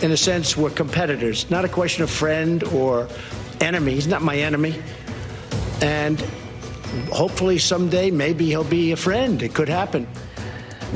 in a sense, we're competitors. Not a question of friend or enemy. He's not my enemy. And hopefully someday, maybe he'll be a friend. It could happen.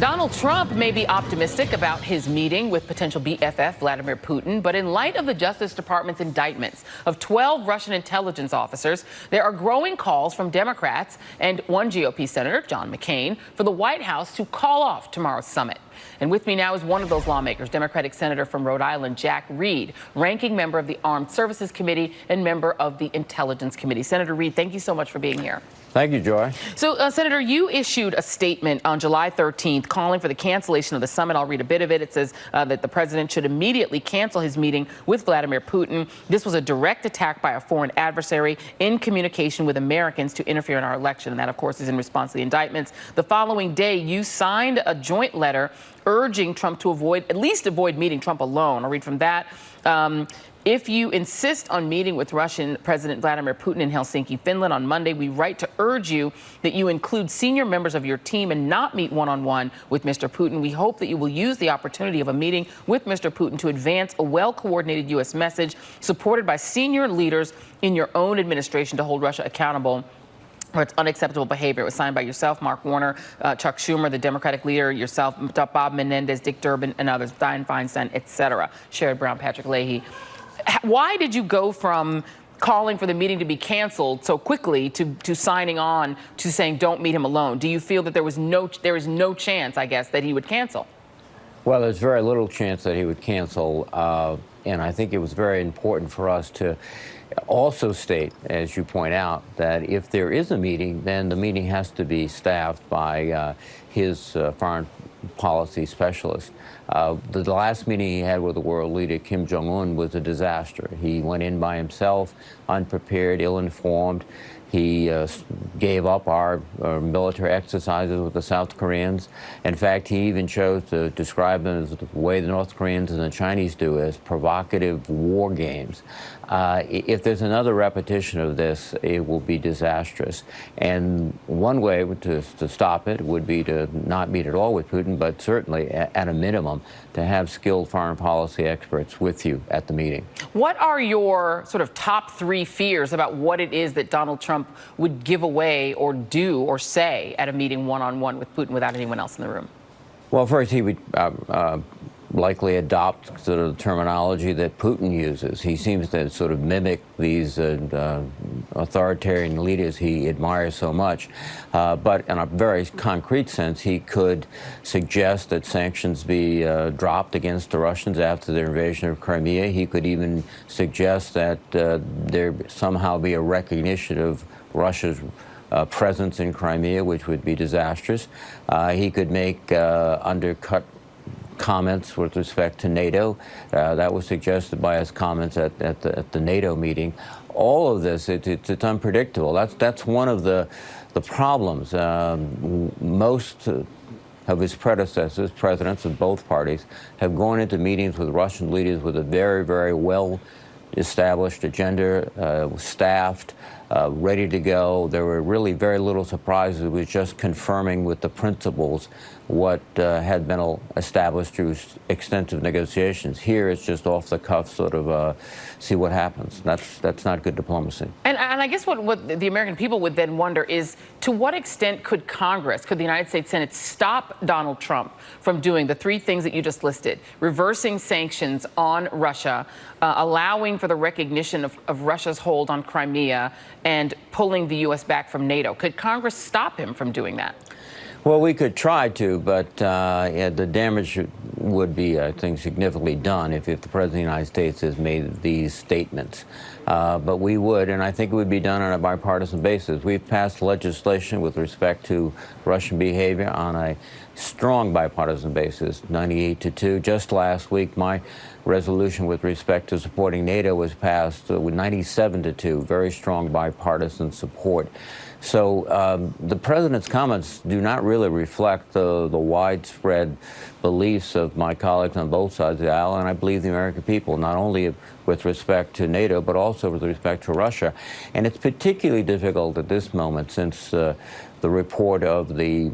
Donald Trump may be optimistic about his meeting with potential BFF Vladimir Putin, but in light of the Justice Department's indictments of 12 Russian intelligence officers, there are growing calls from Democrats and one GOP Senator, John McCain, for the White House to call off tomorrow's summit. And with me now is one of those lawmakers, Democratic Senator from Rhode Island, Reid, ranking member of the Armed Services Committee and member of the Intelligence Committee. Senator Reid, thank you so much for being here. Thank you, Joy. So, Senator, you issued a statement on July 13th calling for the cancellation of the summit. I'll read a bit of it. It says that the president should immediately cancel his meeting with Vladimir Putin. This was a direct attack by a foreign adversary in communication with Americans to interfere in our election. And that, of course, is in response to the indictments. The following day, you signed a joint letter urging Trump to at least avoid meeting Trump alone. I'll read from that. If you insist on meeting with Russian President Vladimir Putin in Helsinki, Finland on Monday, we write to urge you that you include senior members of your team and not meet one-on-one with Mr. Putin. We hope that you will use the opportunity of a meeting with Mr. Putin to advance a well-coordinated U.S. message supported by senior leaders in your own administration to hold Russia accountable for its unacceptable behavior. It was signed by yourself, Mark Warner, Chuck Schumer, the Democratic leader, yourself, Bob Menendez, Dick Durbin, and others, Dianne Feinstein, etc., Sherrod Brown, Patrick Leahy. Why did you go from calling for the meeting to be canceled so quickly to signing on to saying don't meet him alone? Do you feel that there is no chance, I guess, that he would cancel? Well, there's very little chance that he would cancel, and I think it was very important for us to also state, as you point out, that if there is a meeting, then the meeting has to be staffed by his foreign policy specialist. The last meeting he had with the world leader, Kim Jong-un, was a disaster. He went in by himself, unprepared, ill-informed. He gave up our military exercises with the South Koreans. In fact, he even chose to describe them as the way the North Koreans and the Chinese do, as provocative war games. If there's another repetition of this, it will be disastrous. And one way to stop it would be to not meet at all with Putin, but certainly, at a minimum, to have skilled foreign policy experts with you at the meeting. What are your sort of top three fears about what it is that Donald Trump would give away or do or say at a meeting one-on-one with Putin without anyone else in the room? Well, first, he would likely adopt sort of the terminology that Putin uses. He seems to sort of mimic these authoritarian leaders he admires so much. But in a very concrete sense, he could suggest that sanctions be dropped against the Russians after their invasion of Crimea. He could even suggest that there somehow be a recognition of Russia's presence in Crimea, which would be disastrous. He could make undercut comments with respect to NATO. That was suggested by his comments at the NATO meeting. All of this, it's unpredictable. That's one of the problems. Most of his predecessors, presidents of both parties, have gone into meetings with Russian leaders with a very, very well-established agenda, staffed, ready to go. There were really very little surprises. It was just confirming with the principles what had been established through extensive negotiations. Here, it's just off the cuff, sort of see what happens. That's not good diplomacy. And I guess what the American people would then wonder is, to what extent could Congress, could the United States Senate stop Donald Trump from doing the three things that you just listed: reversing sanctions on Russia, allowing for the recognition of Russia's hold on Crimea, and pulling the U.S. back from NATO? Could Congress stop him from doing that? Well, we could try to, but yeah, the damage would be, I think, significantly done if the President of the United States has made these statements. But we would, and I think it would be done on a bipartisan basis. We've passed legislation with respect to Russian behavior on a strong bipartisan basis, 98-2. Just last week, my resolution with respect to supporting NATO was passed with 97-2, very strong bipartisan support. So the president's comments do not really reflect the widespread beliefs of my colleagues on both sides of the aisle, and I believe the American people, not only with respect to NATO, but also with respect to Russia. And it's particularly difficult at this moment since the report of the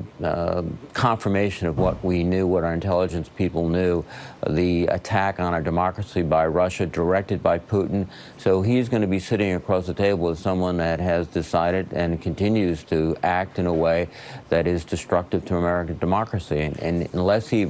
confirmation of what we knew, what our intelligence people knew, the attack on our democracy by Russia directed by Putin. So he's going to be sitting across the table with someone that has decided and continues to act in a way that is destructive to American democracy. And unless he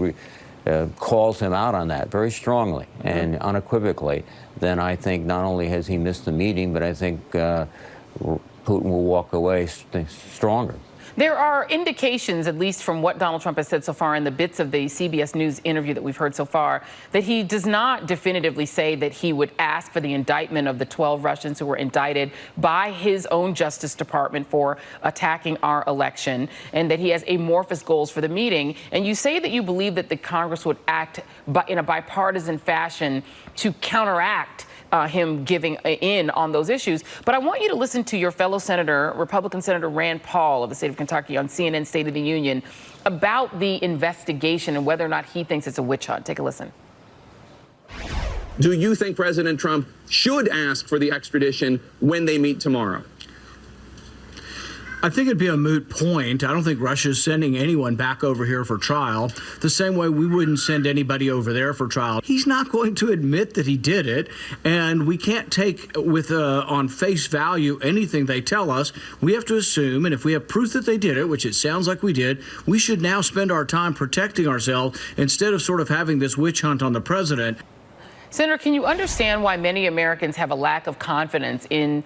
calls him out on that very strongly and unequivocally, then I think not only has he missed the meeting, but I think Putin will walk away stronger. There are indications, at least from what Donald Trump has said so far in the bits of the CBS News interview that we've heard so far, that he does not definitively say that he would ask for the indictment of the 12 Russians who were indicted by his own Justice Department for attacking our election, and that he has amorphous goals for the meeting. And you say that you believe that the Congress would act in a bipartisan fashion to counteract him giving in on those issues. But I want you to listen to your fellow senator, Republican Senator Rand Paul of the state of Kentucky, on CNN State of the Union about the investigation and whether or not he thinks it's a witch hunt. Take a listen. Do you think President Trump should ask for the extradition when they meet tomorrow? I think it'd be a moot point. I don't think Russia's sending anyone back over here for trial, the same way we wouldn't send anybody over there for trial. He's not going to admit that he did it, and we can't take with on face value anything they tell us. We have to assume, and if we have proof that they did it, which it sounds like we did, we should now spend our time protecting ourselves instead of sort of having this witch hunt on the president. Senator, can you understand why many Americans have a lack of confidence in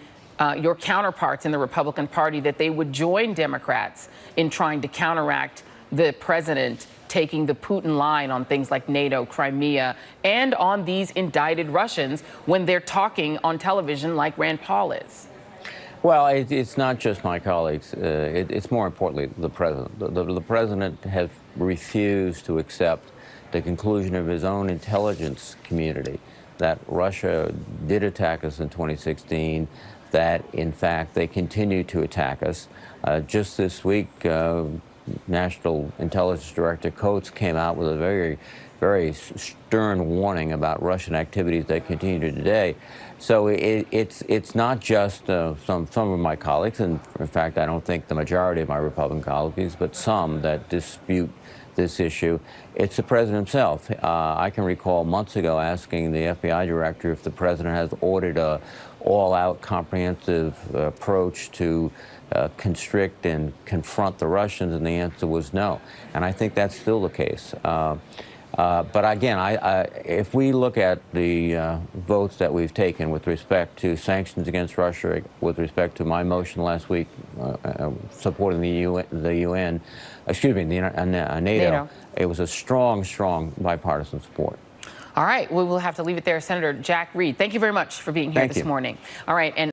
your counterparts in the Republican Party, that they would join Democrats in trying to counteract the president taking the Putin line on things like NATO, Crimea, and on these indicted Russians when they're talking on television like Rand Paul is? Well, it's not just my colleagues. It's more importantly the president. The president has refused to accept the conclusion of his own intelligence community that Russia did attack us in 2016, that, in fact, they continue to attack us. Just this week, National Intelligence Director Coates came out with a very, very stern warning about Russian activities that continue today. So it's not just some of my colleagues, and in fact, I don't think the majority of my Republican colleagues, but some that dispute this issue. It's the president himself. I can recall months ago asking the FBI director if the president has ordered a all-out comprehensive approach to constrict and confront the Russians, and the answer was no. And I think that's still the case. But again, if we look at the votes that we've taken with respect to sanctions against Russia, with respect to my motion last week supporting the UN, excuse me, NATO, it was a strong, strong bipartisan support. All right, we will have to leave it there. Senator Jack Reid, thank you very much for being here this morning. All right, and